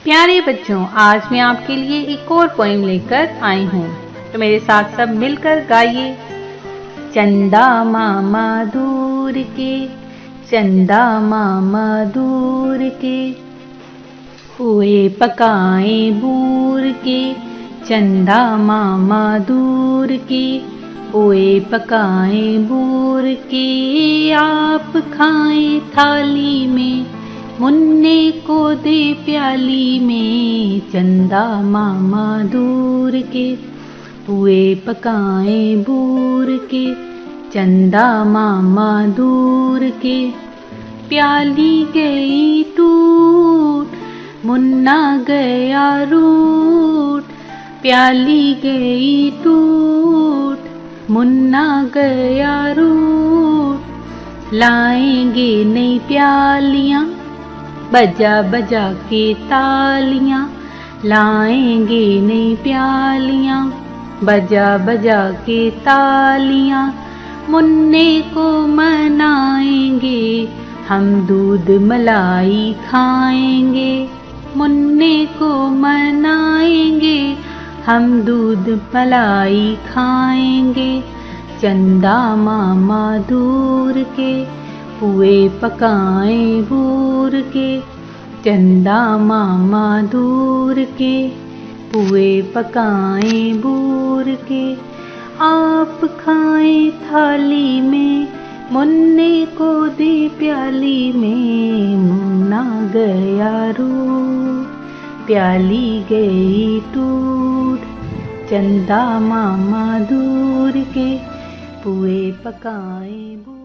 प्यारे बच्चों, आज मैं आपके लिए एक और पोएम लेकर आई हूँ, तो मेरे साथ सब मिलकर गाइए। चंदा मामा दूर के, चंदा मामा दूर के, हुए पकाए बूर के, चंदा मामा दूर के, हुए पकाए बूर के, आप खाएं थाली में, मुन्ने को दे प्याली में, चंदा मामा दूर के, हुए पकाए बूर के, चंदा मामा दूर के, प्याली गई टूट, मुन्ना गया रूठ, प्याली गई टूट, मुन्ना गया रूठ, लाएंगे नई प्यालियां, बजा बजा के तालियां, लाएंगे नई प्यालियां, बजा बजा के तालियां, मुन्ने को मनाएंगे, हम दूध मलाई खाएंगे, मुन्ने को मनाएंगे, हम दूध मलाई खाएंगे, चंदा मामा दूर के, हुए पकाए बूर के, चंदा मामा दूर के, हुए पकाए बूर के, आप खाएं थाली में, मुन्ने को दे प्याली में, मुन्ना गया रूठ, प्याली गई टूट, चंदा मामा दूर के, हुए पकाए बूर